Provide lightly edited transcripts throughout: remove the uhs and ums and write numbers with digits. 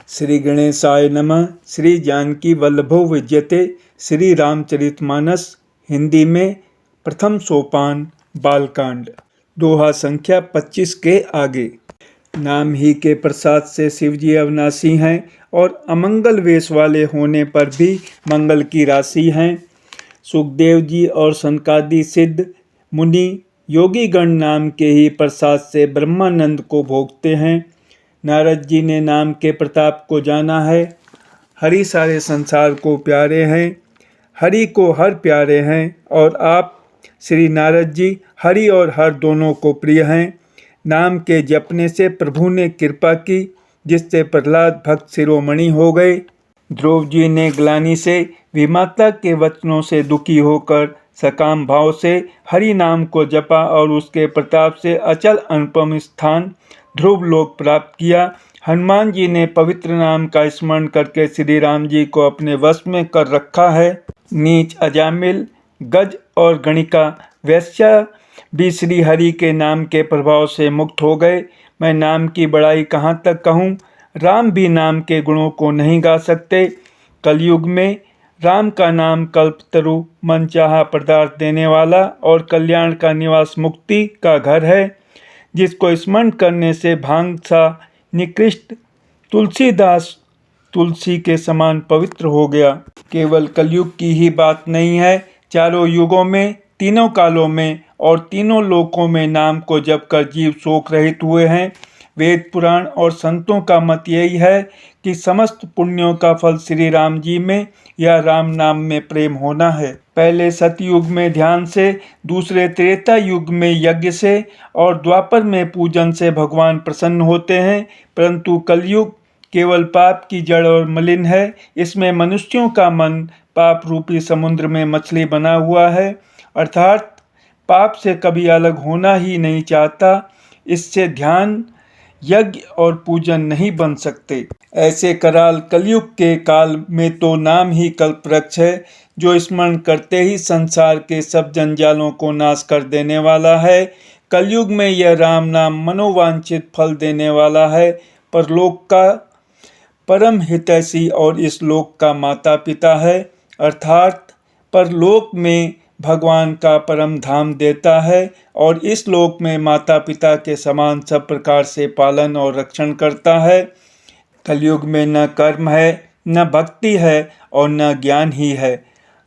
श्री गणेशाय नमः। श्री जानकी वल्लभो विजयते। श्री रामचरितमानस हिंदी में प्रथम सोपान बालकांड। दोहा संख्या 25 के आगे। नाम ही के प्रसाद से शिवजी अविनाशी हैं और अमंगल वेश वाले होने पर भी मंगल की राशि हैं। सुखदेव जी और सनकादि सिद्ध मुनि योगी गण नाम के ही प्रसाद से ब्रह्मानंद को भोगते हैं। नारद जी ने नाम के प्रताप को जाना है। हरि सारे संसार को प्यारे हैं, हरि को हर प्यारे हैं और आप श्री नारद जी हरि और हर दोनों को प्रिय हैं। नाम के जपने से प्रभु ने कृपा की, जिससे प्रहलाद भक्त शिरोमणि हो गए। ध्रुव जी ने ग्लानि से विमाता के वचनों से दुखी होकर सकाम भाव से हरि नाम को जपा और उसके प्रताप से अचल अनुपम स्थान ध्रुव लोक प्राप्त किया। हनुमान जी ने पवित्र नाम का स्मरण करके श्री राम जी को अपने वश में कर रखा है। नीच अजामिल गज और गणिका वैश्या भी श्री हरि के नाम के प्रभाव से मुक्त हो गए। मैं नाम की बड़ाई कहाँ तक कहूँ, राम भी नाम के गुणों को नहीं गा सकते। कलयुग में राम का नाम कल्पतरु मनचाहा पदार्थ देने वाला और कल्याण का निवास मुक्ति का घर है, जिसको स्मरण करने से भांग सा निकृष्ट तुलसीदास तुलसी के समान पवित्र हो गया। केवल कलयुग की ही बात नहीं है, चारों युगों में, तीनों कालों में और तीनों लोकों में नाम को जप कर जीव शोक रहित हुए हैं। वेद पुराण और संतों का मत यही है कि समस्त पुण्यों का फल श्री राम जी में या राम नाम में प्रेम होना है। पहले सतयुग में ध्यान से, दूसरे त्रेता युग में यज्ञ से और द्वापर में पूजन से भगवान प्रसन्न होते हैं। परंतु कलयुग केवल पाप की जड़ और मलिन है। इसमें मनुष्यों का मन पाप रूपी समुद्र में मछली बना हुआ है, अर्थात पाप से कभी अलग होना ही नहीं चाहता। इससे ध्यान, यज्ञ और पूजन नहीं बन सकते। ऐसे कराल कलयुग के काल में तो नाम ही कल्पवृक्ष है, जो स्मरण करते ही संसार के सब जंजालों को नाश कर देने वाला है। कलयुग में यह राम नाम मनोवांछित फल देने वाला है, परलोक का परम हितैषी और इस लोक का माता पिता है, अर्थात परलोक में भगवान का परम धाम देता है और इस लोक में माता पिता के समान सब प्रकार से पालन और रक्षण करता है। कलयुग में न कर्म है, न भक्ति है और न ज्ञान ही है।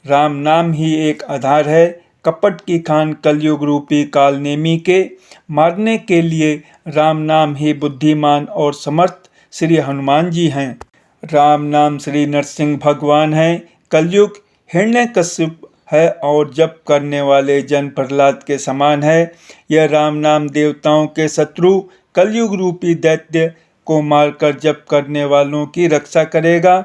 राम नाम ही एक आधार है। कपट की खान कलयुग रूपी कालनेमी के मारने के लिए राम नाम ही बुद्धिमान और समर्थ श्री हनुमान जी हैं। राम नाम श्री नरसिंह भगवान है। कलयुग हिरण्यकश्यप है और जप करने वाले जन प्रहलाद के समान है। यह राम नाम देवताओं के शत्रु कलयुग रूपी दैत्य को मारकर जप करने वालों की रक्षा करेगा।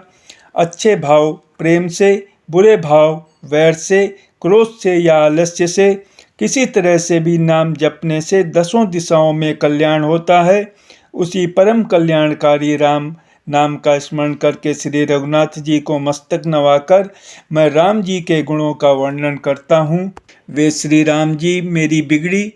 अच्छे भाव प्रेम से, बुरे भाव वैर से, क्रोध से या आलस्य से, किसी तरह से भी नाम जपने से दसों दिशाओं में कल्याण होता है। उसी परम कल्याणकारी राम नाम का स्मरण करके श्री रघुनाथ जी को मस्तक नवाकर मैं राम जी के गुणों का वर्णन करता हूँ। वे श्री राम जी मेरी बिगड़ी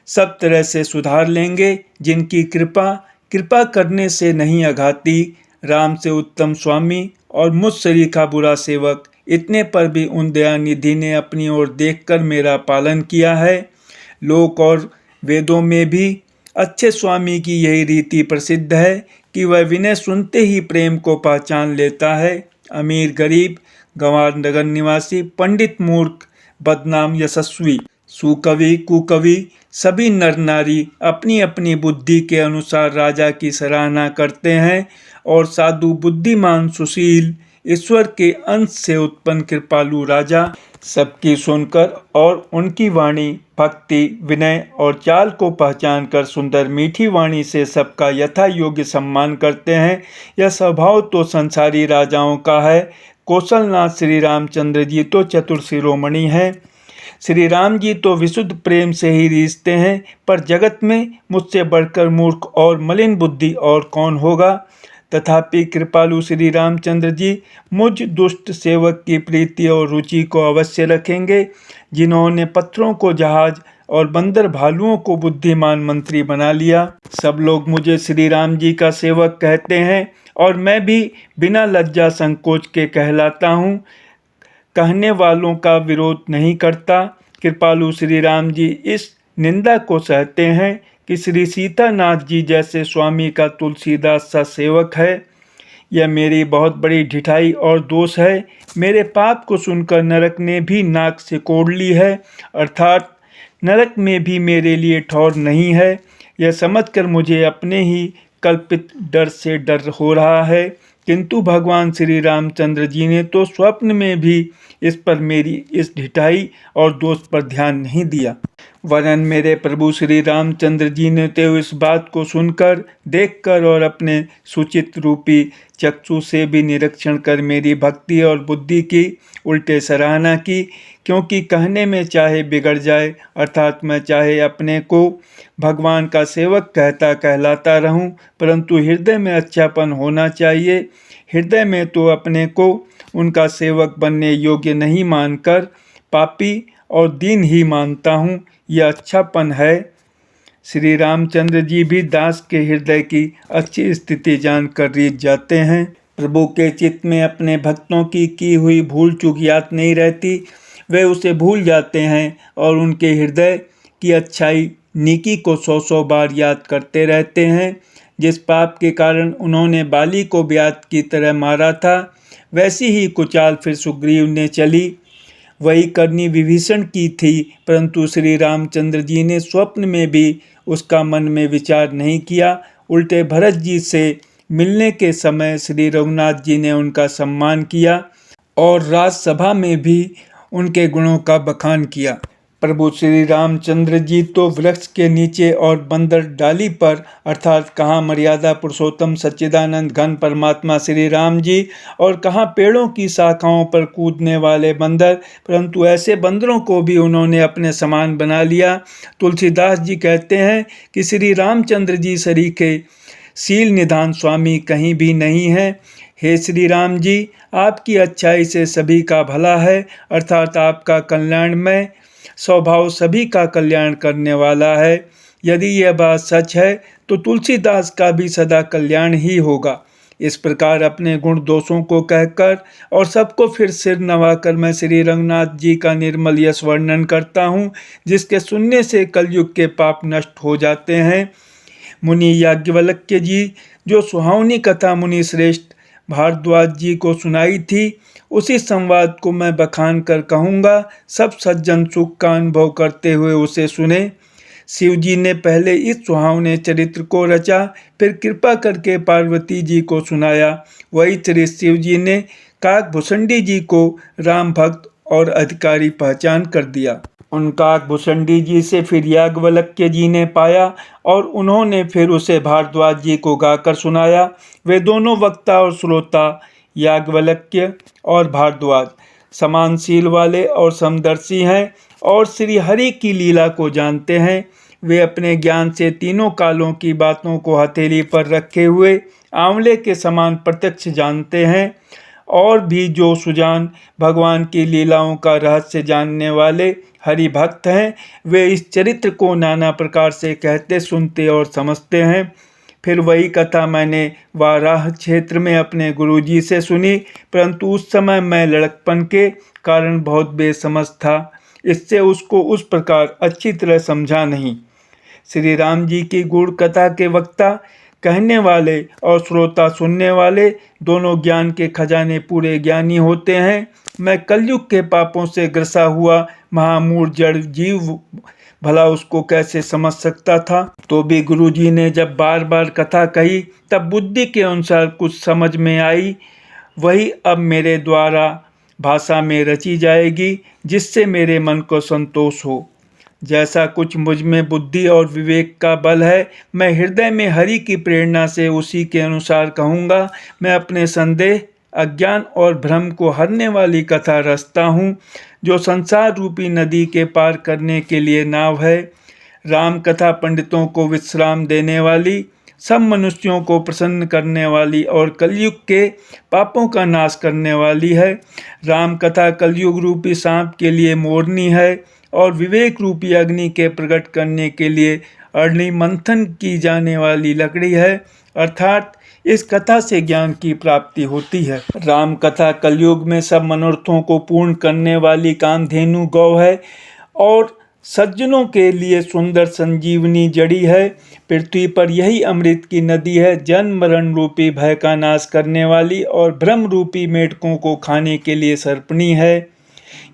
सब तरह से सुधार लेंगे, जिनकी कृपा करने से नहीं अघाती। राम से उत्तम स्वामी और मुझ सरीखा बुरा सेवक, इतने पर भी उन दयानिधि ने अपनी ओर देखकर मेरा पालन किया है। लोक और वेदों में भी अच्छे स्वामी की यही रीति प्रसिद्ध है कि वह विनय सुनते ही प्रेम को पहचान लेता है। अमीर गरीब, गंवार नगर निवासी, पंडित मूर्ख, बदनाम यशस्वी, सुकवि कुकवि, सभी नर नारी अपनी अपनी बुद्धि के अनुसार राजा की सराहना करते हैं और साधु, बुद्धिमान, सुशील, ईश्वर के अंश से उत्पन्न कृपालु राजा सबकी सुनकर और उनकी वाणी, भक्ति, विनय और चाल को पहचान कर सुंदर मीठी वाणी से सबका यथा योग्य सम्मान करते हैं। यह स्वभाव तो संसारी राजाओं का है। कौशलनाथ श्री रामचंद्र जी तो चतुर शिरोमणि हैं। श्री राम जी तो विशुद्ध प्रेम से ही रीझते हैं, पर जगत में मुझसे बढ़कर मूर्ख और मलिन बुद्धि और कौन होगा। तथापि कृपालु श्री रामचंद्र जी मुझ दुष्ट सेवक की प्रीति और रुचि को अवश्य रखेंगे, जिन्होंने पत्थरों को जहाज और बंदर भालुओं को बुद्धिमान मंत्री बना लिया। सब लोग मुझे श्री राम जी का सेवक कहते हैं और मैं भी बिना लज्जा संकोच के कहलाता हूँ, कहने वालों का विरोध नहीं करता। कृपालु श्री राम जी इस निंदा को सहते हैं कि श्री सीतानाथ जी जैसे स्वामी का तुलसीदास सा सेवक है। यह मेरी बहुत बड़ी ढिठाई और दोष है। मेरे पाप को सुनकर नरक ने भी नाक सिकोड़ ली है, अर्थात नरक में भी मेरे लिए ठौर नहीं है। यह समझकर मुझे अपने ही कल्पित डर से डर हो रहा है, किंतु भगवान श्री रामचंद्र जी ने तो स्वप्न में भी इस पर मेरी इस ढिठाई और दोष पर ध्यान नहीं दिया। वरन मेरे प्रभु श्री रामचंद्र जी ने तो इस बात को सुनकर, देखकर और अपने सुचित रूपी चक्षु से भी निरीक्षण कर मेरी भक्ति और बुद्धि की उल्टे सराहना की, क्योंकि कहने में चाहे बिगड़ जाए, अर्थात मैं चाहे अपने को भगवान का सेवक कहता कहलाता रहूं, परंतु हृदय में अच्छापन होना चाहिए। हृदय में तो अपने को उनका सेवक बनने योग्य नहीं मानकर पापी और दीन ही मानता हूँ। यह अच्छापन है। श्री रामचंद्र जी भी दास के हृदय की अच्छी स्थिति जानकर रीझ जाते हैं। प्रभु के चित्त में अपने भक्तों की हुई भूल चूक याद नहीं रहती, वे उसे भूल जाते हैं और उनके हृदय की अच्छाई नेकी को 100 बार याद करते रहते हैं। जिस पाप के कारण उन्होंने बाली को ब्यात की तरह मारा था, वैसी ही कुचाल फिर सुग्रीव ने चली। वही करनी विभीषण की थी, परंतु श्री रामचंद्र जी ने स्वप्न में भी उसका मन में विचार नहीं किया। उल्टे भरत जी से मिलने के समय श्री रघुनाथ जी ने उनका सम्मान किया और राजसभा में भी उनके गुणों का बखान किया। प्रभु श्री रामचंद्र जी तो वृक्ष के नीचे और बंदर डाली पर, अर्थात कहाँ मर्यादा पुरुषोत्तम सच्चिदानंद घन परमात्मा श्री राम जी और कहाँ पेड़ों की शाखाओं पर कूदने वाले बंदर, परंतु ऐसे बंदरों को भी उन्होंने अपने समान बना लिया। तुलसीदास जी कहते हैं कि श्री रामचंद्र जी सरीखे शील निधान स्वामी कहीं भी नहीं है। हे श्री राम जी, आपकी अच्छाई से सभी का भला है, अर्थात आपका कल्याणमय स्वभाव सभी का कल्याण करने वाला है। यदि यह बात सच है तो तुलसीदास का भी सदा कल्याण ही होगा। इस प्रकार अपने गुण दोषों को कहकर और सबको फिर सिर नवाकर मैं श्री रघुनाथ जी का निर्मल यश वर्णन करता हूँ, जिसके सुनने से कलयुग के पाप नष्ट हो जाते हैं। मुनि याज्ञवल्क्य जी जो सुहावनी कथा मुनि श्रेष्ठ भारद्वाज जी को सुनाई थी, उसी संवाद को मैं बखान कर कहूँगा। सब सज्जन सुख का अनुभव करते हुए उसे सुने। शिव जी ने पहले इस सुहावने चरित्र को रचा, फिर कृपा करके पार्वती जी को सुनाया। वही श्री शिव जी ने काकभूषणी जी को राम भक्त और अधिकारी पहचान कर दिया। उन काकभूषणी जी से फिर याज्ञवल्क्य जी ने पाया और उन्होंने फिर उसे भारद्वाज जी को गाकर सुनाया। वे दोनों वक्ता और श्रोता याज्ञवल्क्य और भारद्वाज समानशील वाले और समदर्शी हैं और श्री हरि की लीला को जानते हैं। वे अपने ज्ञान से तीनों कालों की बातों को हथेली पर रखे हुए आंवले के समान प्रत्यक्ष जानते हैं। और भी जो सुजान भगवान की लीलाओं का रहस्य जानने वाले हरि भक्त हैं, वे इस चरित्र को नाना प्रकार से कहते सुनते और समझते हैं। फिर वही कथा मैंने वाराह क्षेत्र में अपने गुरुजी से सुनी, परंतु उस समय मैं लड़कपन के कारण बहुत बेसमझ था, इससे उसको उस प्रकार अच्छी तरह समझा नहीं। श्री राम जी की गूढ़ कथा के वक्ता कहने वाले और श्रोता सुनने वाले दोनों ज्ञान के खजाने पूरे ज्ञानी होते हैं। मैं कलयुग के पापों से ग्रसा हुआ महामूढ़ जड़ जीव भला उसको कैसे समझ सकता था। तो भी गुरुजी ने जब बार बार कथा कही तब बुद्धि के अनुसार कुछ समझ में आई, वही अब मेरे द्वारा भाषा में रची जाएगी, जिससे मेरे मन को संतोष हो। जैसा कुछ मुझ में बुद्धि और विवेक का बल है, मैं हृदय में हरि की प्रेरणा से उसी के अनुसार कहूँगा। मैं अपने संदेह, अज्ञान और भ्रम को हरने वाली कथा रचता हूँ, जो संसार रूपी नदी के पार करने के लिए नाव है। राम कथा पंडितों को विश्राम देने वाली, सब मनुष्यों को प्रसन्न करने वाली और कलयुग के पापों का नाश करने वाली है। राम कथा कलयुग रूपी सांप के लिए मोरनी है और विवेक रूपी अग्नि के प्रकट करने के लिए अग्नि मंथन की जाने वाली लकड़ी है। अर्थात इस कथा से ज्ञान की प्राप्ति होती है। राम कथा कलयुग में सब मनोरथों को पूर्ण करने वाली कामधेनु गौ है और सज्जनों के लिए सुंदर संजीवनी जड़ी है। पृथ्वी पर यही अमृत की नदी है, जन्म मरण रूपी भय का नाश करने वाली और भ्रम रूपी मेढकों को खाने के लिए सर्पणी है।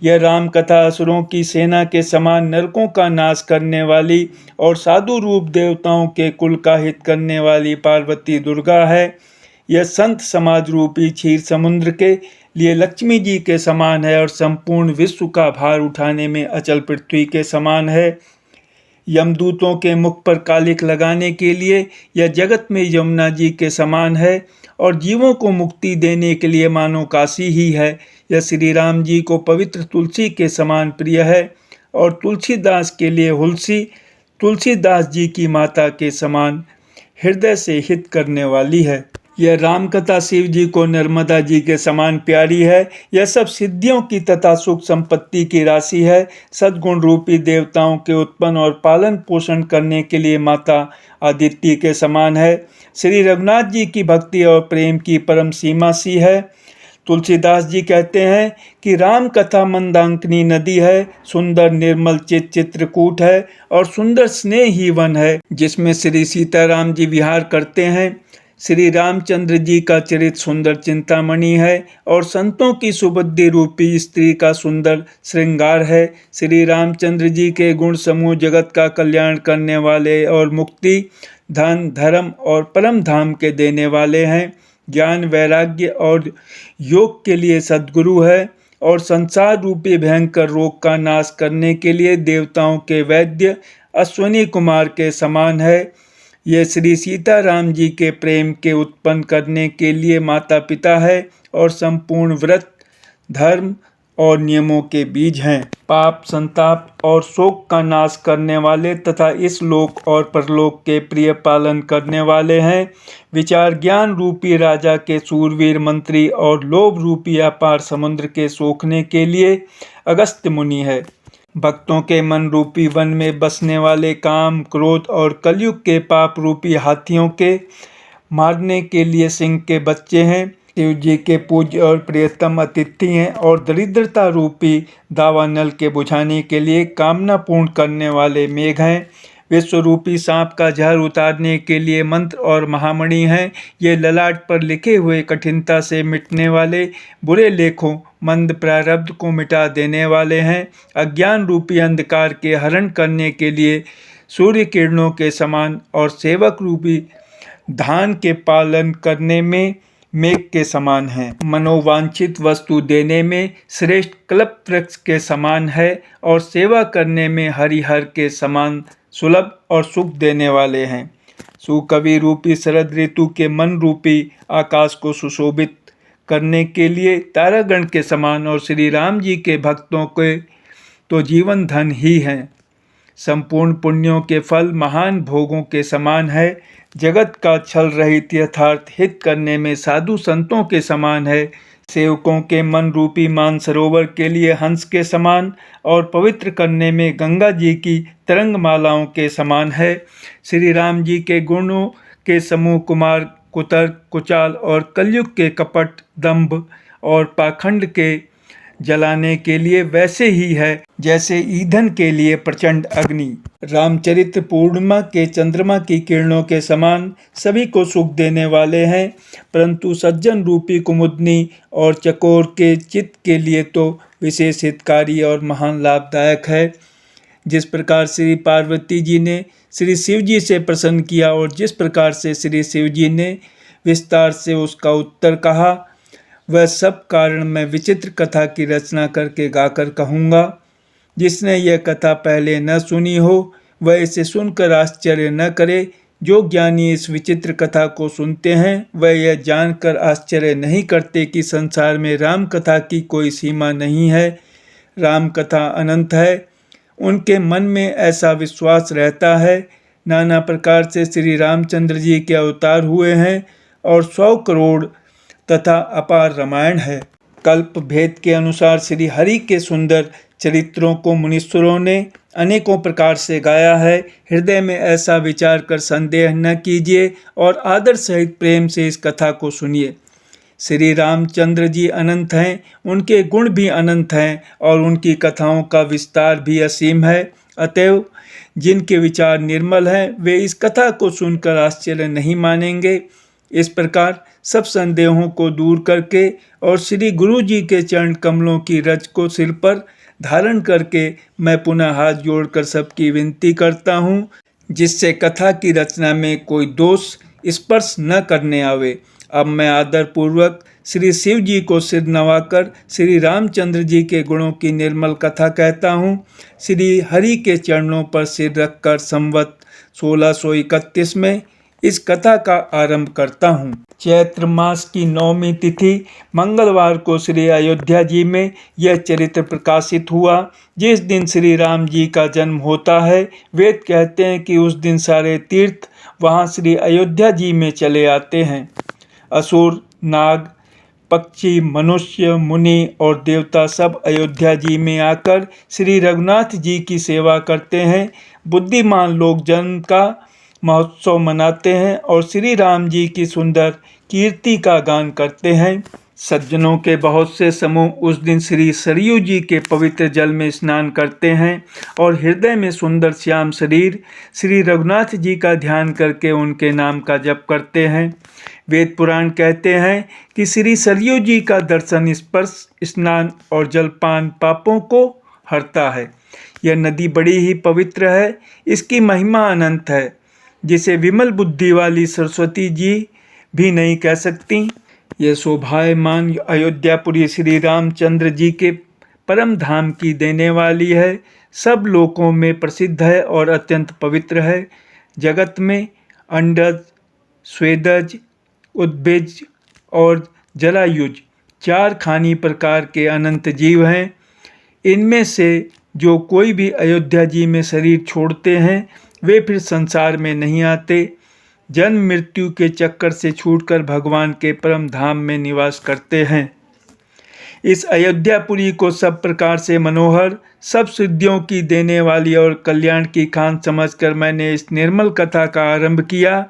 यह राम कथा असुरों की सेना के समान नरकों का नाश करने वाली और साधु रूप देवताओं के कुल का हित करने वाली पार्वती दुर्गा है। यह संत समाज रूपी क्षीर समुद्र के लिए लक्ष्मी जी के समान है और संपूर्ण विश्व का भार उठाने में अचल पृथ्वी के समान है। यमदूतों के मुख पर कालिक लगाने के लिए यह जगत में यमुना जी के समान है और जीवों को मुक्ति देने के लिए मानो काशी ही है। यह श्री राम जी को पवित्र तुलसी के समान प्रिय है और तुलसीदास के लिए हुलसी तुलसीदास जी की माता के समान हृदय से हित करने वाली है। यह राम कथा शिव जी को नर्मदा जी के समान प्यारी है। यह सब सिद्धियों की तथा सुख संपत्ति की राशि है। सद्गुण रूपी देवताओं के उत्पन्न और पालन पोषण करने के लिए माता आदित्य के समान है। श्री रघुनाथ जी की भक्ति और प्रेम की परम सीमा सी है। तुलसीदास जी कहते हैं कि राम कथा मंदाकिनी नदी है, सुंदर निर्मल चित्रकूट है और सुंदर स्नेह ही वन है जिसमें श्री सीताराम जी विहार करते हैं। श्री रामचंद्र जी का चरित सुंदर चिंतामणि है और संतों की सुबुद्धि रूपी स्त्री का सुंदर श्रृंगार है। श्री रामचंद्र जी के गुण समूह जगत का कल्याण करने वाले और मुक्ति, धन, धर्म और परम धाम के देने वाले हैं। ज्ञान, वैराग्य और योग के लिए सद्गुरु है और संसार रूपी भयंकर रोग का नाश करने के लिए देवताओं के वैद्य अश्विनी कुमार के समान है। यह श्री सीताराम जी के प्रेम के उत्पन्न करने के लिए माता पिता है और संपूर्ण व्रत, धर्म और नियमों के बीज हैं। पाप, संताप और शोक का नाश करने वाले तथा इस लोक और परलोक के प्रिय पालन करने वाले हैं। विचार ज्ञान रूपी राजा के सूरवीर मंत्री और लोभ रूपी अपार समुद्र के सोखने के लिए अगस्त्य मुनि है। भक्तों के मन रूपी वन में बसने वाले काम, क्रोध और कलयुग के पाप रूपी हाथियों के मारने के लिए सिंह के बच्चे हैं। शिव जी के पूज्य और प्रियतम अतिथि हैं और दरिद्रता रूपी दावानल के बुझाने के लिए कामना पूर्ण करने वाले मेघ हैं। विश्व रूपी सांप का जहर उतारने के लिए मंत्र और महामणि हैं। ये ललाट पर लिखे हुए कठिनता से मिटने वाले बुरे लेखों, मंद प्रारब्ध को मिटा देने वाले हैं। अज्ञान रूपी अंधकार के हरण करने के लिए सूर्य किरणों के समान और सेवक रूपी धान के पालन करने में मेघ के समान है। मनोवांछित वस्तु देने में श्रेष्ठ कल्प वृक्ष के समान है और सेवा करने में हरिहर के समान सुलभ और सुख देने वाले हैं। सुकवि रूपी शरद ऋतु के मन रूपी आकाश को सुशोभित करने के लिए तारागण के समान और श्री राम जी के भक्तों के तो जीवन धन ही हैं। संपूर्ण पुण्यों के फल महान भोगों के समान है। जगत का छल रहित यथार्थ हित करने में साधु संतों के समान है। सेवकों के मन रूपी मानसरोवर के लिए हंस के समान और पवित्र करने में गंगा जी की तरंग मालाओं के समान है। श्री राम जी के गुणों के समूह कुमार, कुतर्क, कुचाल और कलयुग के कपट, दंभ और पाखंड के जलाने के लिए वैसे ही है जैसे ईंधन के लिए प्रचंड अग्नि। रामचरित्र पूर्णिमा के चंद्रमा की किरणों के समान सभी को सुख देने वाले हैं, परंतु सज्जन रूपी कुमुदनी और चकोर के चित्त के लिए तो विशेष हितकारी और महान लाभदायक है। जिस प्रकार श्री पार्वती जी ने श्री शिव जी से प्रसन्न किया और जिस प्रकार से श्री शिव जी ने विस्तार से उसका उत्तर कहा, वह सब कारण मैं विचित्र कथा की रचना करके गाकर कहूँगा। जिसने यह कथा पहले न सुनी हो वह इसे सुनकर आश्चर्य न करे। जो ज्ञानी इस विचित्र कथा को सुनते हैं वह यह जानकर आश्चर्य नहीं करते कि संसार में राम कथा की कोई सीमा नहीं है, राम कथा अनंत है। उनके मन में ऐसा विश्वास रहता है। नाना प्रकार से श्री रामचंद्र जी के अवतार हुए हैं और 100 करोड़ तथा अपार रामायण है। कल्प भेद के अनुसार श्री हरि के सुंदर चरित्रों को मुनीश्वरों ने अनेकों प्रकार से गाया है। हृदय में ऐसा विचार कर संदेह न कीजिए और आदर सहित प्रेम से इस कथा को सुनिए। श्री रामचंद्र जी अनंत हैं, उनके गुण भी अनंत हैं और उनकी कथाओं का विस्तार भी असीम है। अतएव जिनके विचार निर्मल हैं वे इस कथा को सुनकर आश्चर्य नहीं मानेंगे। इस प्रकार सब संदेहों को दूर करके और श्री गुरु जी के चरण कमलों की रज को सिर पर धारण करके मैं पुनः हाथ जोड़कर सबकी विनती करता हूँ, जिससे कथा की रचना में कोई दोष स्पर्श न करने आवे। अब मैं आदर पूर्वक श्री शिव जी को सिर नवाकर श्री रामचंद्र जी के गुणों की निर्मल कथा कहता हूँ। श्री हरि के चरणों पर सिर रखकर संवत 1631 में इस कथा का आरंभ करता हूँ। चैत्र मास की 9वीं तिथि मंगलवार को श्री अयोध्या जी में यह चरित्र प्रकाशित हुआ, जिस दिन श्री राम जी का जन्म होता है। वेद कहते हैं कि उस दिन सारे तीर्थ वहाँ श्री अयोध्या जी में चले आते हैं। असुर, नाग, पक्षी, मनुष्य, मुनि और देवता सब अयोध्या जी में आकर श्री रघुनाथ जी की सेवा करते हैं। बुद्धिमान लोग जन्म का महोत्सव मनाते हैं और श्री राम जी की सुंदर कीर्ति का गान करते हैं। सज्जनों के बहुत से समूह उस दिन श्री सरयू जी के पवित्र जल में स्नान करते हैं और हृदय में सुंदर श्याम शरीर श्री रघुनाथ जी का ध्यान करके उनके नाम का जप करते हैं। वेद पुराण कहते हैं कि श्री सरयू जी का दर्शन, स्पर्श, स्नान और जलपान पापों को हरता है। यह नदी बड़ी ही पवित्र है, इसकी महिमा अनंत है, जिसे विमल बुद्धि वाली सरस्वती जी भी नहीं कह सकती। यह शोभायमान अयोध्यापुरी श्री रामचंद्र जी के परम धाम की देने वाली है। सब लोकों में प्रसिद्ध है और अत्यंत पवित्र है। जगत में अंडज, स्वेदज, उद्भिज और जलायुज 4 खानी प्रकार के अनंत जीव हैं। इनमें से जो कोई भी अयोध्या जी में शरीर छोड़ते हैं वे फिर संसार में नहीं आते, जन्म मृत्यु के चक्कर से छूटकर भगवान के परम धाम में निवास करते हैं। इस अयोध्यापुरी को सब प्रकार से मनोहर, सब सिद्धियों की देने वाली और कल्याण की खान समझकर मैंने इस निर्मल कथा का आरंभ किया,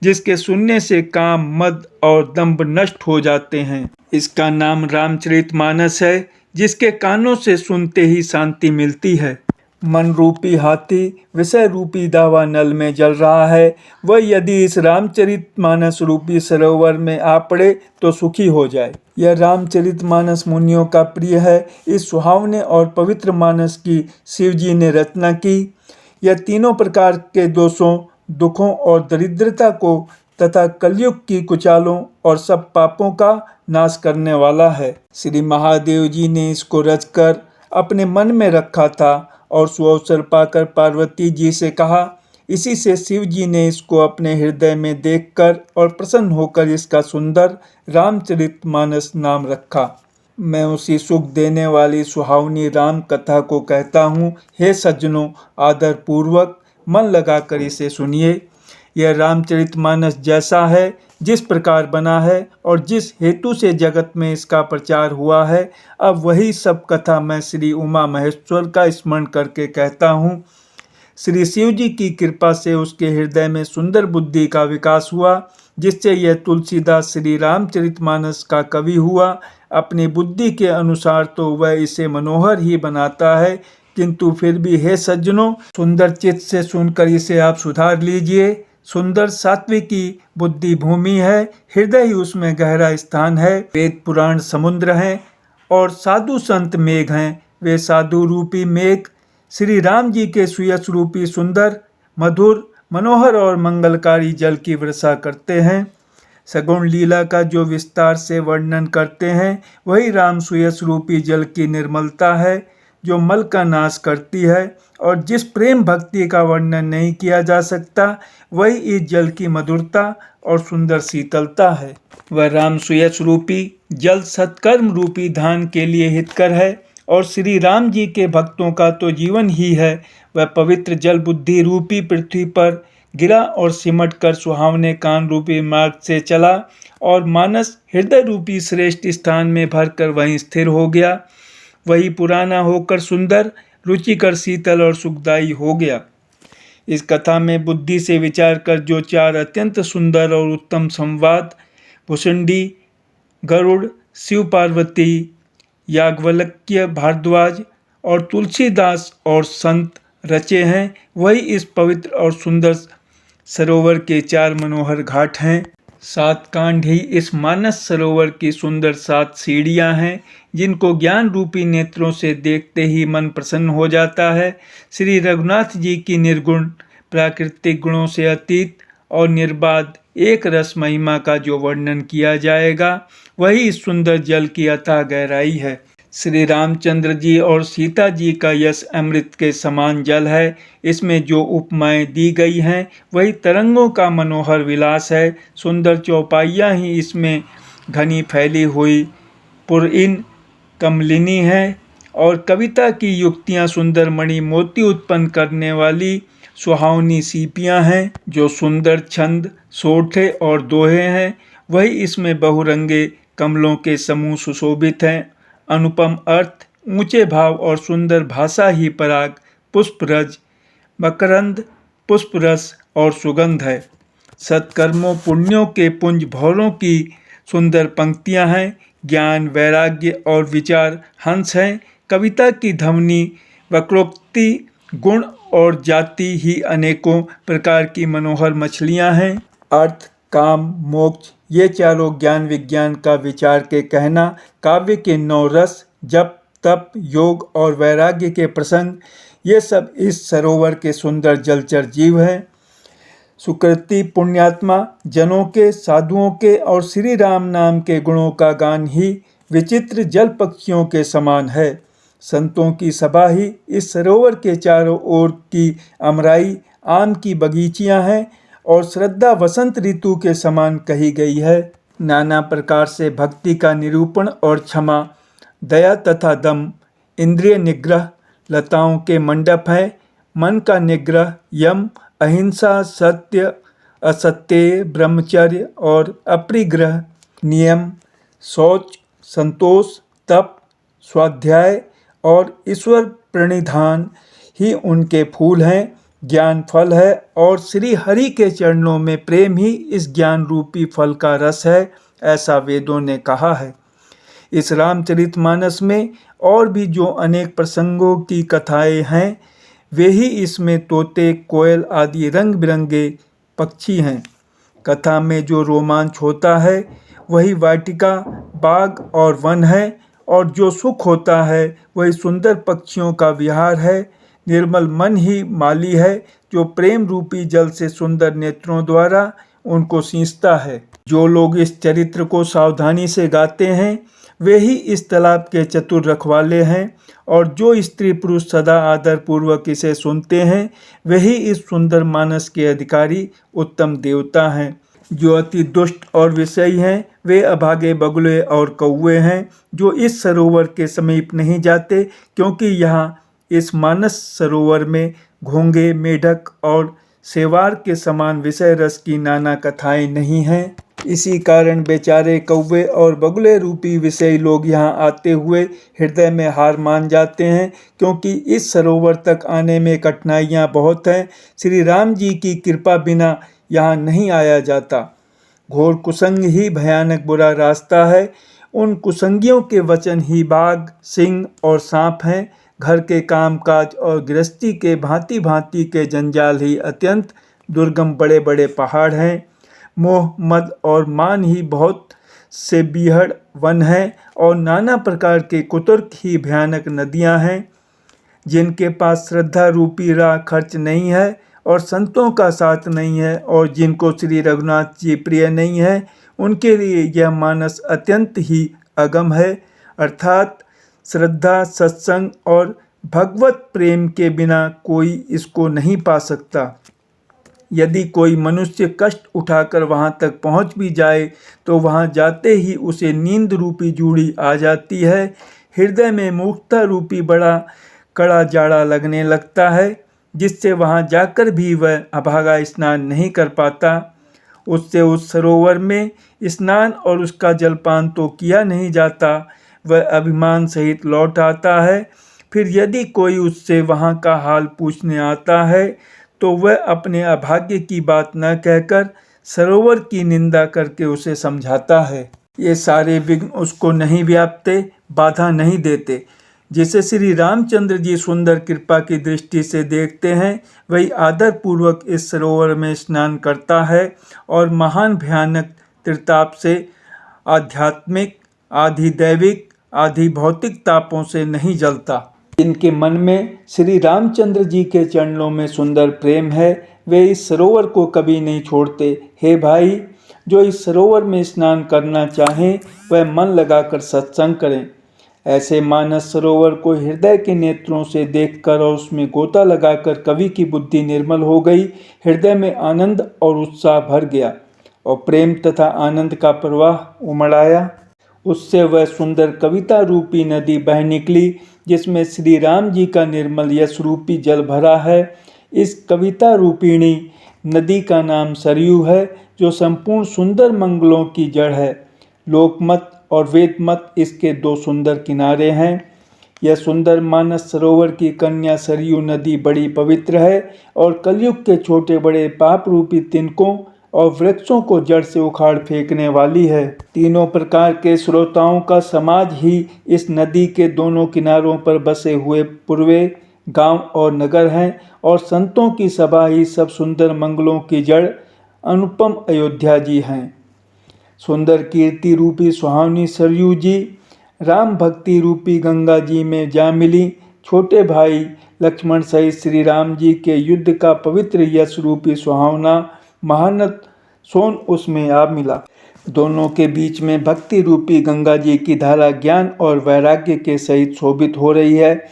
जिसके सुनने से काम, मद और दंभ नष्ट हो जाते हैं। इसका नाम रामचरितमानस है, जिसके कानों से सुनते ही शांति मिलती है। मन रूपी हाथी विषय रूपी दावा नल में जल रहा है, वह यदि इस रामचरितमानस रूपी सरोवर में आ पड़े तो सुखी हो जाए। यह रामचरितमानस मुनियों का प्रिय है। इस सुहावने और पवित्र मानस की शिव जी ने रचना की। यह तीनों प्रकार के दोषों, दुखों और दरिद्रता को तथा कलयुग की कुचालों और सब पापों का नाश करने वाला है। श्री महादेव जी ने इसको रचकर अपने मन में रखा था और सुअवसर पाकर पार्वती जी से कहा। इसी से शिव जी ने इसको अपने हृदय में देखकर और प्रसन्न होकर इसका सुंदर रामचरितमानस नाम रखा। मैं उसी सुख देने वाली सुहावनी राम कथा को कहता हूँ। हे सज्जनों, आदर पूर्वक मन लगाकर इसे सुनिए। यह रामचरितमानस जैसा है, जिस प्रकार बना है और जिस हेतु से जगत में इसका प्रचार हुआ है, अब वही सब कथा मैं श्री उमा महेश्वर का स्मरण करके कहता हूँ। श्री शिव जी की कृपा से उसके हृदय में सुंदर बुद्धि का विकास हुआ, जिससे यह तुलसीदास श्री रामचरितमानस का कवि हुआ। अपनी बुद्धि के अनुसार तो वह इसे मनोहर ही बनाता है, किंतु फिर भी हे सज्जनों, सुंदर चित्त से सुनकर इसे आप सुधार लीजिए। सुंदर सात्विकी बुद्धि भूमि है, हृदय ही उसमें गहरा स्थान है। वेद पुराण समुद्र हैं और साधु संत मेघ हैं। वे साधु रूपी मेघ श्री राम जी के सुयश रूपी सुंदर, मधुर, मनोहर और मंगलकारी जल की वर्षा करते हैं। सगुण लीला का जो विस्तार से वर्णन करते हैं, वही राम सुयश रूपी जल की निर्मलता है, जो मल का नाश करती है। और जिस प्रेम भक्ति का वर्णन नहीं किया जा सकता, वही इस जल की मधुरता और सुंदर शीतलता है। वह राम सुयश रूपी जल सत्कर्म रूपी धान के लिए हितकर है और श्री राम जी के भक्तों का तो जीवन ही है। वह पवित्र जल बुद्धि रूपी पृथ्वी पर गिरा और सिमट कर सुहावने कान रूपी मार्ग से चला और मानस हृदय रूपी श्रेष्ठ स्थान में भरकर वहीं स्थिर हो गया। वही पुराना होकर सुंदर, रुचिकर, शीतल और सुखदायी हो गया। इस कथा में बुद्धि से विचार कर जो 4 अत्यंत सुंदर और उत्तम संवाद भुसुंडी, गरुड़, शिव पार्वती, याज्ञवल्क्य, भारद्वाज और तुलसीदास और संत रचे हैं, वही इस पवित्र और सुंदर सरोवर के 4 मनोहर घाट हैं। 7 कांड ही इस मानस सरोवर की सुंदर 7 सीढ़ियां हैं, जिनको ज्ञान रूपी नेत्रों से देखते ही मन प्रसन्न हो जाता है। श्री रघुनाथ जी की निर्गुण, प्राकृतिक गुणों से अतीत और निर्बाध एक रस महिमा का जो वर्णन किया जाएगा, वही इस सुंदर जल की अथाह गहराई है। श्री रामचंद्र जी और सीता जी का यश अमृत के समान जल है। इसमें जो उपमाएं दी गई हैं, वही तरंगों का मनोहर विलास है। सुंदर चौपाइयाँ ही इसमें घनी फैली हुई पुरइन कमलिनी है और कविता की युक्तियाँ सुंदर मणि मोती उत्पन्न करने वाली सुहावनी सीपियाँ हैं। जो सुंदर छंद, सोठे और दोहे हैं, वही इसमें बहुरंगे कमलों के समूह सुशोभित हैं। अनुपम अर्थ, ऊंचे भाव और सुंदर भाषा ही पराग, पुष्परज, मकरंद, पुष्परस और सुगंध है। सत्कर्मों पुण्यों के पुंज भौरों की सुंदर पंक्तियां हैं। ज्ञान, वैराग्य और विचार हंस हैं। कविता की ध्वनि, वक्रोक्ति, गुण और जाति ही अनेकों प्रकार की मनोहर मछलियां हैं। अर्थ, काम, मोक्ष, ये चारों ज्ञान विज्ञान का विचार के कहना, काव्य के 9 रस, जप, तप, योग और वैराग्य के प्रसंग, ये सब इस सरोवर के सुंदर जलचर जीव हैं। सुकृति पुण्यात्मा जनों के, साधुओं के और श्री राम नाम के गुणों का गान ही विचित्र जल पक्षियों के समान है। संतों की सभा ही इस सरोवर के चारों ओर की अमराई आम की बगीचियां हैं और श्रद्धा वसंत ऋतु के समान कही गई है। नाना प्रकार से भक्ति का निरूपण और क्षमा, दया तथा दम, इंद्रिय निग्रह, लताओं के मंडप है। मन का निग्रह, यम, अहिंसा, सत्य, असत्य, ब्रह्मचर्य और अपरिग्रह, नियम, शौच, संतोष, तप, स्वाध्याय और ईश्वर प्रणिधान ही उनके फूल हैं। ज्ञान फल है और श्री हरि के चरणों में प्रेम ही इस ज्ञान रूपी फल का रस है, ऐसा वेदों ने कहा है। इस रामचरितमानस में और भी जो अनेक प्रसंगों की कथाएं हैं, वे ही इसमें तोते, कोयल आदि रंग बिरंगे पक्षी हैं। कथा में जो रोमांच होता है, वही वाटिका, बाग और वन है, और जो सुख होता है, वही सुंदर पक्षियों का विहार है। निर्मल मन ही माली है, जो प्रेम रूपी जल से सुंदर नेत्रों द्वारा उनको सींचता है। जो लोग इस चरित्र को सावधानी से गाते हैं, वे ही इस तालाब के चतुर रखवाले हैं, और जो स्त्री पुरुष सदा आदर पूर्वक इसे सुनते हैं, वे ही इस सुंदर मानस के अधिकारी उत्तम देवता हैं। जो अति दुष्ट और विषयी हैं, वे अभागे बगुले और कौवे हैं, जो इस सरोवर के समीप नहीं जाते, क्योंकि यहाँ इस मानस सरोवर में घोंगे, मेढक और सेवार के समान विषय रस की नाना कथाएं नहीं हैं। इसी कारण बेचारे कौवे और बगुले रूपी विषयी लोग यहाँ आते हुए हृदय में हार मान जाते हैं, क्योंकि इस सरोवर तक आने में कठिनाइयाँ बहुत हैं। श्री राम जी की कृपा बिना यहाँ नहीं आया जाता। घोर कुसंग ही भयानक बुरा रास्ता है। उन कुसंगियों के वचन ही बाघ, सिंह और सांप हैं। घर के कामकाज और गृहस्थी के भांति भांति के जंजाल ही अत्यंत दुर्गम बड़े बड़े पहाड़ हैं। मोह, मद और मान ही बहुत से बीहड़ वन हैं, और नाना प्रकार के कुतर्क ही भयानक नदियां हैं। जिनके पास श्रद्धा रूपी राह खर्च नहीं है और संतों का साथ नहीं है, और जिनको श्री रघुनाथ जी प्रिय नहीं है, उनके लिए यह मानस अत्यंत ही अगम है। अर्थात श्रद्धा, सत्संग और भगवत प्रेम के बिना कोई इसको नहीं पा सकता। यदि कोई मनुष्य कष्ट उठाकर वहाँ तक पहुँच भी जाए, तो वहाँ जाते ही उसे नींद रूपी जूड़ी आ जाती है। हृदय में मूर्खता रूपी बड़ा कड़ा जाड़ा लगने लगता है, जिससे वहाँ जाकर भी वह अभागा स्नान नहीं कर पाता। उससे उस सरोवर में स्नान और उसका जलपान तो किया नहीं जाता, वह अभिमान सहित लौट आता है। फिर यदि कोई उससे वहाँ का हाल पूछने आता है तो वह अपने अभाग्य की बात न कहकर सरोवर की निंदा करके उसे समझाता है। ये सारे विघ्न उसको नहीं व्यापते, बाधा नहीं देते। जिसे श्री रामचंद्र जी सुंदर कृपा की दृष्टि से देखते हैं, वही आदर पूर्वक इस सरोवर में स्नान करता है और महान भयानक त्रिताप से, आध्यात्मिक, आधि दैविक, आधि भौतिक तापों से नहीं जलता। जिनके मन में श्री रामचंद्र जी के चरणों में सुंदर प्रेम है, वे इस सरोवर को कभी नहीं छोड़ते। हे भाई, जो इस सरोवर में स्नान करना चाहें, वह मन लगाकर सत्संग करें। ऐसे मानस सरोवर को हृदय के नेत्रों से देखकर और उसमें गोता लगाकर कवि की बुद्धि निर्मल हो गई। हृदय में आनंद और उत्साह भर गया और प्रेम तथा आनंद का प्रवाह उमड़ आया। उससे वह सुंदर कविता रूपी नदी बह निकली, जिसमें श्री राम जी का निर्मल यश रूपी जल भरा है। इस कविता रूपिणी नदी का नाम सरयू है, जो संपूर्ण सुंदर मंगलों की जड़ है। लोकमत और वेदमत इसके दो सुंदर किनारे हैं। यह सुंदर मानस सरोवर की कन्या सरयू नदी बड़ी पवित्र है और कलयुग के छोटे बड़े पाप रूपी तिनकों और वृक्षों को जड़ से उखाड़ फेंकने वाली है। तीनों प्रकार के श्रोताओं का समाज ही इस नदी के दोनों किनारों पर बसे हुए पूर्वे गांव और नगर हैं और संतों की सभा ही सब सुंदर मंगलों की जड़ अनुपम अयोध्या जी हैं। सुंदर कीर्ति रूपी सुहावनी सरयू जी राम भक्ति रूपी गंगा जी में जा मिली। छोटे भाई लक्ष्मण सहित श्री राम जी के युद्ध का पवित्र यश रूपी सुहावना महानद सोन उसमें आ मिला। दोनों के बीच में भक्ति रूपी गंगा जी की धारा ज्ञान और वैराग्य के सहित शोभित हो रही है।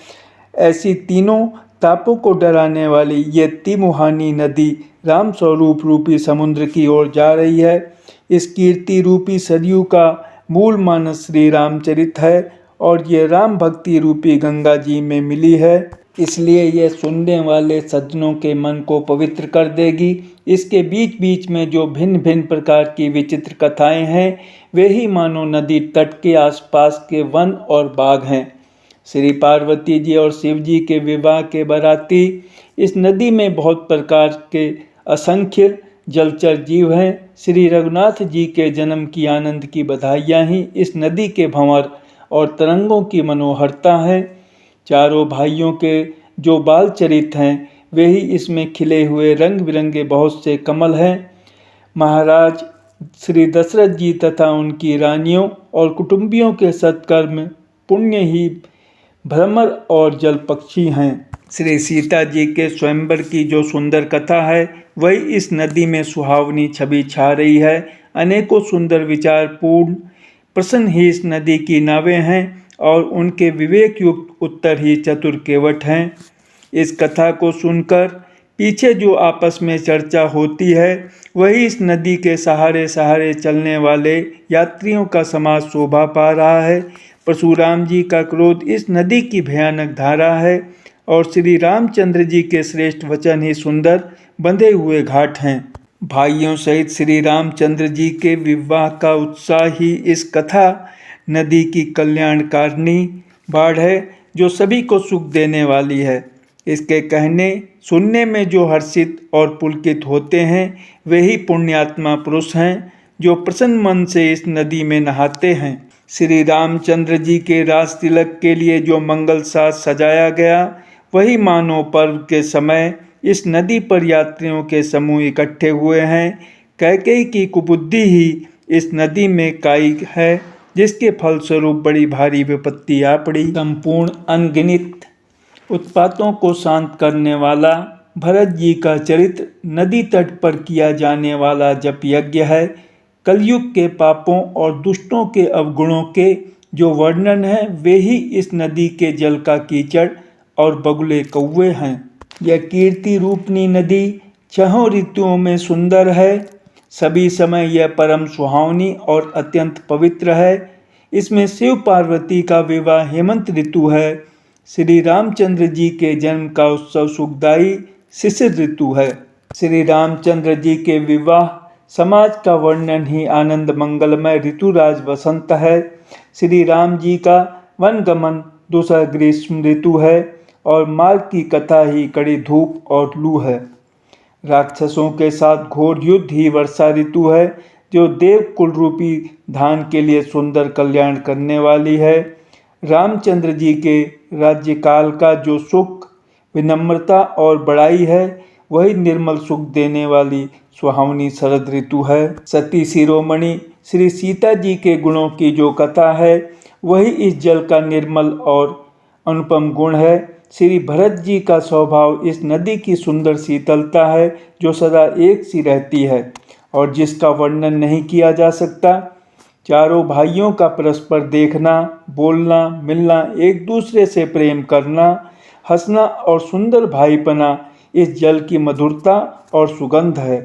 ऐसी तीनों तापों को डराने वाली ये तिमुहानी नदी राम स्वरूप रूपी समुद्र की ओर जा रही है। इस कीर्ति रूपी सरयू का मूल मानस श्री रामचरित है और ये राम भक्ति रूपी गंगा जी में मिली है, इसलिए यह सुनने वाले सज्जनों के मन को पवित्र कर देगी। इसके बीच बीच में जो भिन्न भिन्न प्रकार की विचित्र कथाएं हैं, वे ही मानो नदी तट के आसपास के वन और बाग हैं। श्री पार्वती जी और शिव जी के विवाह के बाराती इस नदी में बहुत प्रकार के असंख्य जलचर जीव हैं। श्री रघुनाथ जी के जन्म की आनंद की बधाइयाँ ही इस नदी के भंवर और तरंगों की मनोहरता हैं। चारों भाइयों के जो बाल चरित हैं, वे ही इसमें खिले हुए रंग बिरंगे बहुत से कमल हैं। महाराज श्री दशरथ जी तथा उनकी रानियों और कुटुंबियों के सत्कर्म पुण्य ही भ्रमर और जल पक्षी हैं। श्री सीता जी के स्वयंवर की जो सुंदर कथा है, वही इस नदी में सुहावनी छवि छा रही है। अनेकों सुंदर विचारपूर्ण प्रश्न ही इस नदी की नावें हैं और उनके विवेक युक्त उत्तर ही चतुर केवट हैं। इस कथा को सुनकर पीछे जो आपस में चर्चा होती है, वही इस नदी के सहारे सहारे चलने वाले यात्रियों का समाज शोभा पा रहा है। परशुराम जी का क्रोध इस नदी की भयानक धारा है और श्री रामचंद्र जी के श्रेष्ठ वचन ही सुंदर बंधे हुए घाट हैं। भाइयों सहित श्री रामचंद्र जी के विवाह का उत्साह ही इस कथा नदी की कल्याणकारिणी बाढ़ है, जो सभी को सुख देने वाली है। इसके कहने सुनने में जो हर्षित और पुलकित होते हैं, वे ही पुण्यात्मा पुरुष हैं, जो प्रसन्न मन से इस नदी में नहाते हैं। श्री रामचंद्र जी के राज तिलक के लिए जो मंगल साज सजाया गया, वही मानव पर्व के समय इस नदी पर यात्रियों के समूह इकट्ठे हुए हैं। कैकेयी की कुबुद्धि ही इस नदी में काई है, जिसके फलस्वरूप बड़ी भारी विपत्ति आ पड़ी। संपूर्ण अनगिनत उत्पातों को शांत करने वाला भरत जी का चरित्र नदी तट पर किया जाने वाला जप यज्ञ है। कलयुग के पापों और दुष्टों के अवगुणों के जो वर्णन है, वे ही इस नदी के जल का कीचड़ और बगुले कौवे हैं। यह कीर्ति रूपनी नदी छहों ऋतुओं में सुंदर है। सभी समय यह परम सुहावनी और अत्यंत पवित्र है। इसमें शिव पार्वती का विवाह हेमंत ऋतु है। श्री रामचंद्र जी के जन्म का उत्सव सुखदायी शिशिर ऋतु है। श्री रामचंद्र जी के विवाह समाज का वर्णन ही आनंद मंगलमय ऋतुराज वसंत है। श्री राम जी का वन गमन दूसरा ग्रीष्म ऋतु है और मार्ग की कथा ही कड़ी धूप और लू है। राक्षसों के साथ घोर युद्ध ही वर्षा ऋतु है, जो देव कुल रूपी धान के लिए सुंदर कल्याण करने वाली है। रामचंद्र जी के राज्यकाल का जो सुख, विनम्रता और बड़ाई है, वही निर्मल सुख देने वाली सुहावनी शरद ऋतु है। सती शिरोमणि श्री सीता जी के गुणों की जो कथा है, वही इस जल का निर्मल और अनुपम गुण है। श्री भरत जी का स्वभाव इस नदी की सुंदर शीतलता है, जो सदा एक सी रहती है और जिसका वर्णन नहीं किया जा सकता। चारों भाइयों का परस्पर देखना, बोलना, मिलना, एक दूसरे से प्रेम करना, हंसना और सुंदर भाईपना इस जल की मधुरता और सुगंध है।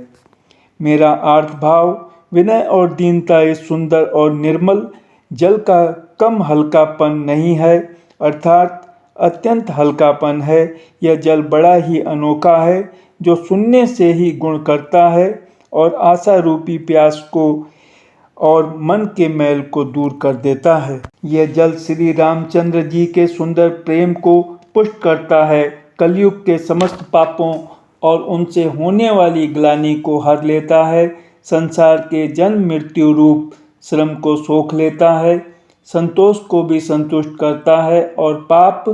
मेरा आर्त भाव, विनय और दीनता इस सुंदर और निर्मल जल का कम हल्कापन नहीं है, अर्थात अत्यंत हल्कापन है। यह जल बड़ा ही अनोखा है, जो सुनने से ही गुण करता है और आशा रूपी प्यास को और मन के मैल को दूर कर देता है। यह जल श्री रामचंद्र जी के सुंदर प्रेम को पुष्ट करता है, कलयुग के समस्त पापों और उनसे होने वाली ग्लानि को हर लेता है, संसार के जन्म मृत्यु रूप श्रम को सोख लेता है, संतोष को भी संतुष्ट करता है और पाप,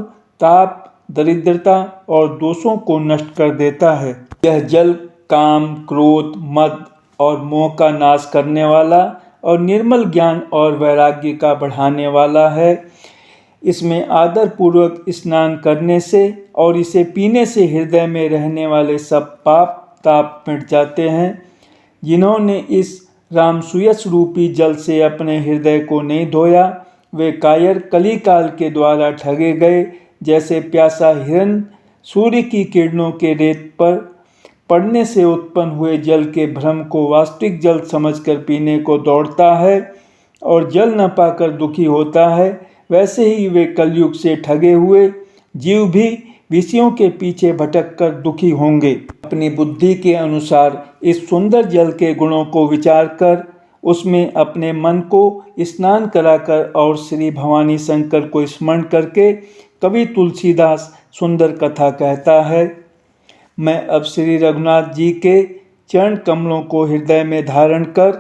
ताप, दरिद्रता और दोषों को नष्ट कर देता है। यह जल काम, क्रोध, मद और मोह का नाश करने वाला और निर्मल ज्ञान और वैराग्य का बढ़ाने वाला है। इसमें आदर पूर्वक स्नान करने से और इसे पीने से हृदय में रहने वाले सब पाप ताप मिट जाते हैं। जिन्होंने इस रामसूयस रूपी जल से अपने हृदय को नहीं धोया, वे कायर कली काल के द्वारा ठगे गए। जैसे प्यासा हिरन सूर्य की किरणों के रेत पर पड़ने से उत्पन्न हुए जल के भ्रम को वास्तविक जल समझकर पीने को दौड़ता है और जल न पाकर दुखी होता है, वैसे ही वे कलयुग से ठगे हुए जीव भी विषयों के पीछे भटककर दुखी होंगे। अपनी बुद्धि के अनुसार इस सुंदर जल के गुणों को विचार कर उसमें अपने मन को स्नान कराकर और श्री भवानी शंकर को स्मरण करके कवि तुलसीदास सुंदर कथा कहता है। मैं अब श्री रघुनाथ जी के चरण कमलों को हृदय में धारण कर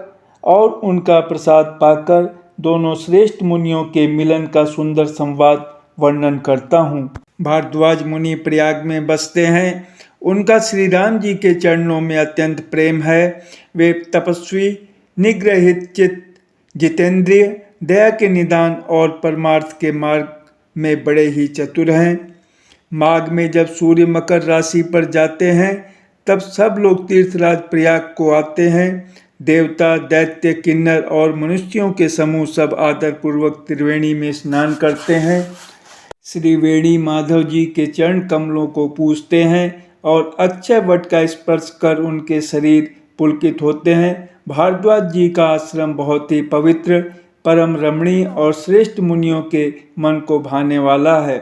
और उनका प्रसाद पाकर दोनों श्रेष्ठ मुनियों के मिलन का सुंदर संवाद वर्णन करता हूँ। भारद्वाज मुनि प्रयाग में बसते हैं। उनका श्री राम जी के चरणों में अत्यंत प्रेम है। वे तपस्वी, निग्रहित चित्त, जितेंद्रिय, दया के निदान और परमार्थ के मार्ग में बड़े ही चतुर हैं। माघ में जब सूर्य मकर राशि पर जाते हैं, तब सब लोग तीर्थराज प्रयाग को आते हैं। देवता, दैत्य, किन्नर और मनुष्यों के समूह सब आदर पूर्वक त्रिवेणी में स्नान करते हैं। श्री वेणी माधव जी के चरण कमलों को पूजते हैं और अक्षय वट का स्पर्श कर उनके शरीर पुलकित होते हैं। भारद्वाज जी का आश्रम बहुत ही पवित्र, परम रमणीय और श्रेष्ठ मुनियों के मन को भाने वाला है।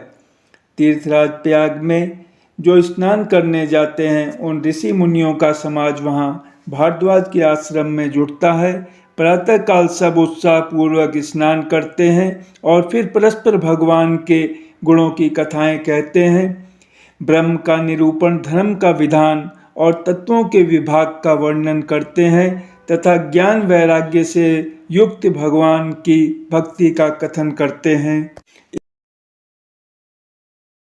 तीर्थराज प्रयाग में जो स्नान करने जाते हैं, उन ऋषि मुनियों का समाज वहाँ भारद्वाज के आश्रम में जुटता है। प्रातःकाल सब उत्साह पूर्वक स्नान करते हैं और फिर परस्पर भगवान के गुणों की कथाएं कहते हैं। ब्रह्म का निरूपण, धर्म का विधान और तत्वों के विभाग का वर्णन करते हैं तथा ज्ञान वैराग्य से युक्त भगवान की भक्ति का कथन करते हैं।